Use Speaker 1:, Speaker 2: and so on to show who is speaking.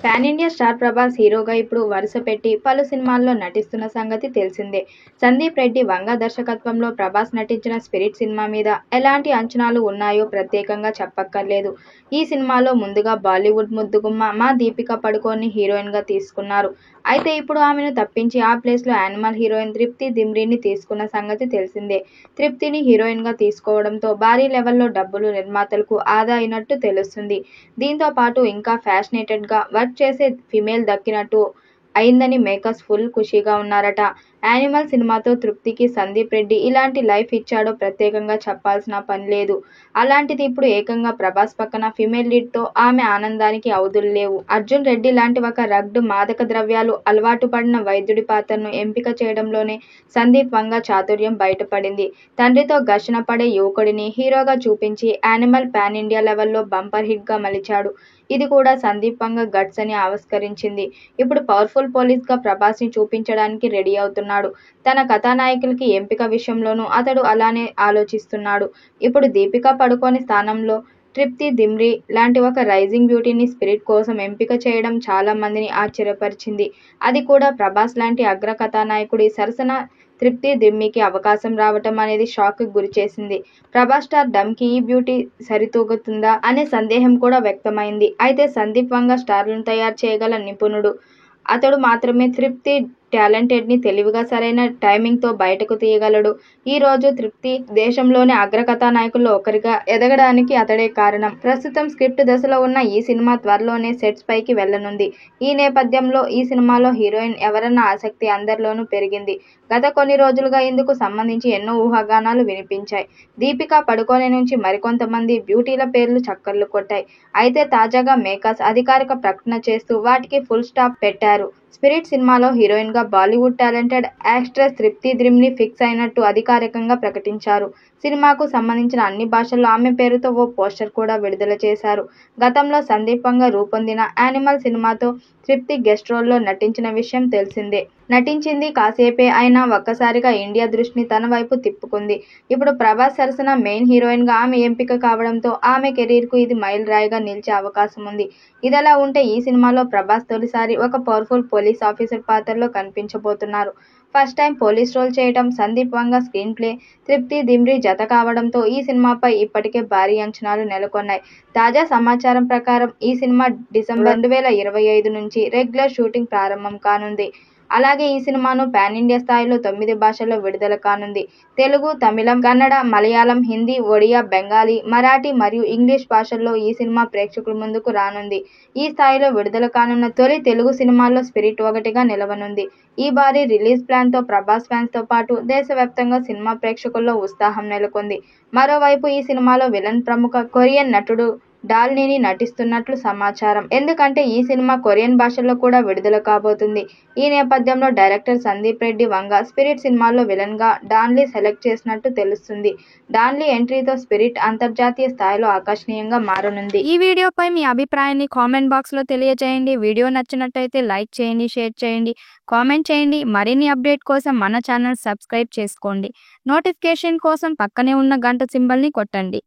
Speaker 1: Pan India star Prabhas హీరోగా ఇప్పుడు వరుస పెట్టి పలు సినిమాల్లో నటిస్తున్న సంగతి తెలిసిందే. సందీప్ రెడ్డి వంగ దర్శకత్వంలో ప్రభాస్ నటించిన స్పిరిట్ సినిమా మీద ఎలాంటి అంచనాలు ఉన్నాయో ప్రత్యేకంగా చెప్పక్కర్లేదు. ఈ సినిమాలో ముందుగా బాలీవుడ్ ముద్దుగుమ్మ మా దీపికా పడుకోన్ని హీరోయిన్గా తీసుకున్నారు. అయితే ఇప్పుడు ఆమెను తప్పించి ఆ ప్లేస్లో యానిమల్ హీరోయిన్ తృప్తి దిమ్రీని తీసుకున్న సంగతి తెలిసిందే. తృప్తిని హీరోయిన్గా తీసుకోవడంతో భారీ లెవెల్లో డబ్బులు నిర్మాతలకు ఆదా అయినట్టు తెలుస్తుంది. దీంతో పాటు ఇంకా ఫ్యాషనేటెడ్గా వర్క్ చేసే ఫిమేల్ దక్కినట్టు అయిందని మేకర్స్ ఫుల్ ఖుషీగా ఉన్నారట. యానిమల్ సినిమాతో తృప్తికి సందీప్ రెడ్డి ఇలాంటి లైఫ్ ఇచ్చాడో ప్రత్యేకంగా చెప్పాల్సిన పని లేదు. అలాంటిది ఇప్పుడు ఏకంగా ప్రభాస్ పక్కన ఫిమేల్ లీడ్తో ఆమె ఆనందానికి అవధులు లేవు. అర్జున్ రెడ్డి లాంటి ఒక రగ్డ్ మాదక ద్రవ్యాలు అలవాటు పడిన వైద్యుడి పాత్రను ఎంపిక చేయడంలోనే సందీప్ వంగ చాతుర్యం బయటపడింది. తండ్రితో ఘర్షణ పడే యువకుడిని హీరోగా చూపించి యానిమల్ పాన్ ఇండియా లెవెల్లో బంపర్ హిట్గా మలిచాడు. ఇది కూడా సందీప్ వంగ గట్స్ అని ఆవిష్కరించింది. ఇప్పుడు పవర్ఫుల్ పోలీస్గా ప్రభాస్ని చూపించడానికి రెడీ అవుతున్నాడు. తన కథానాయకులకి ఎంపిక విషయంలోనూ అతడు అలానే ఆలోచిస్తున్నాడు. ఇప్పుడు దీపికా పడుకోని స్థానంలో తృప్తి దిమ్రీ లాంటి ఒక రైజింగ్ బ్యూటీని స్పిరిట్ కోసం ఎంపిక చేయడం చాలా మందిని ఆశ్చర్యపరిచింది. అది కూడా ప్రభాస్ లాంటి అగ్ర కథానాయకుడి సరసన తృప్తి దిమ్రీకి అవకాశం రావటం అనేది షాక్కి గురిచేసింది. ప్రభాస్ స్టార్ డమ్కి ఈ బ్యూటీ సరితూగుతుందా అనే సందేహం కూడా వ్యక్తమైంది. అయితే సందీప్ వంగ స్టార్లను తయారు చేయగల నిపుణుడు. అతడు మాత్రమే తృప్తి టాలెంటెడ్ని తెలివిగా సరైన టైమింగ్తో బయటకు తీయగలడు. ఈ రోజు తృప్తి దేశంలోనే అగ్ర కథానాయకుల్లో ఒకరిగా ఎదగడానికి అతడే కారణం. ప్రస్తుతం స్క్రిప్ట్ దశలో ఉన్న ఈ సినిమా త్వరలోనే సెట్స్ పైకి వెళ్లనుంది. ఈ నేపథ్యంలో ఈ సినిమాలో హీరోయిన్ ఎవరన్న ఆసక్తి అందరిలోనూ పెరిగింది. గత కొన్ని రోజులుగా ఇందుకు సంబంధించి ఎన్నో ఊహాగానాలు వినిపించాయి. దీపికా పడుకోనే నుంచి మరికొంతమంది బ్యూటీల పేర్లు చక్కర్లు కొట్టాయి. అయితే తాజాగా మేకర్స్ అధికారిక ప్రకటన చేస్తూ వాటికి ఫుల్ స్టాప్ పెట్టారు. స్పిరిట్ సినిమాలో హీరోయిన్గా బాలీవుడ్ టాలెంటెడ్ యాక్ట్రెస్ తృప్తి దిమ్రీ ఫిక్స్ అయినట్టు అధికారికంగా ప్రకటించారు. సినిమాకు సంబంధించిన అన్ని భాషల్లో ఆమె పేరుతో ఓ పోస్టర్ కూడా విడుదల చేశారు. గతంలో సందీప్ వంగ రూపొందిన యానిమల్ సినిమాతో తృప్తి గెస్ట్ రోల్లో నటించిన విషయం తెలిసిందే. నటించింది కాసేపే అయినా ఒక్కసారిగా ఇండియా దృష్టిని తన వైపు తిప్పుకుంది. ఇప్పుడు ప్రభాస్ సరసన మెయిన్ హీరోయిన్గా ఆమె ఎంపిక కావడంతో ఆమె కెరీర్కు ఇది మైల్ రాయిగా నిలిచే అవకాశం ఉంది. ఇదిలా ఉంటే ఈ సినిమాలో ప్రభాస్ తొలిసారి ఒక పవర్ఫుల్ పోలీస్ ఆఫీసర్ పాత్రలో కనిపించబోతున్నారు. ఫస్ట్ టైం పోలీస్ రోల్ చేయడం సందీప్ వంగ స్క్రీన్ ప్లే తృప్తి దిమ్రీ జత కావడంతో ఈ సినిమాపై ఇప్పటికే భారీ అంచనాలు నెలకొన్నాయి. తాజా సమాచారం ప్రకారం ఈ సినిమా డిసెంబర్ 2025 నుంచి రెగ్యులర్ షూటింగ్ ప్రారంభం కానుంది. అలాగే ఈ సినిమాను పాన్ ఇండియా స్థాయిలో 9 భాషల్లో విడుదల కానుంది. తెలుగు, తమిళం, కన్నడ, మలయాళం, హిందీ, ఒడియా, బెంగాలీ, మరాఠీ మరియు ఇంగ్లీష్ భాషల్లో ఈ సినిమా ప్రేక్షకుల ముందుకు రానుంది. ఈ స్థాయిలో విడుదల కానున్న తొలి తెలుగు సినిమాల్లో స్పిరిట్ ఒకటిగా నిలవనుంది. ఈ భారీ రిలీజ్ ప్లాన్తో ప్రభాస్ ఫ్యాన్స్తో పాటు దేశవ్యాప్తంగా సినిమా ప్రేక్షకుల్లో ఉత్సాహం నెలకొంది. మరోవైపు ఈ సినిమాలో విలన్ ప్రముఖ కొరియన్ నటుడు డాల్నీని నటిస్తున్నట్లు సమాచారం. ఎందుకంటే ఈ సినిమా కొరియన్ భాషల్లో కూడా విడుదల కాబోతుంది. ఈ నేపథ్యంలో డైరెక్టర్ సందీప్ రెడ్డి వంగ స్పిరిట్ సినిమాలో విలన్గా డాన్లీ సెలెక్ట్ చేసినట్టు తెలుస్తుంది. డాన్లీ ఎంట్రీతో స్పిరిట్ అంతర్జాతీయ స్థాయిలో ఆకర్షణీయంగా మారనుంది. ఈ వీడియోపై మీ అభిప్రాయాన్ని కామెంట్ బాక్స్లో తెలియజేయండి. వీడియో నచ్చినట్టయితే లైక్ చేయండి, షేర్ చేయండి, కామెంట్ చేయండి. మరిన్ని అప్డేట్ కోసం మన ఛానల్ సబ్స్క్రైబ్ చేసుకోండి. నోటిఫికేషన్ కోసం పక్కనే ఉన్న గంట సింబల్ని కొట్టండి.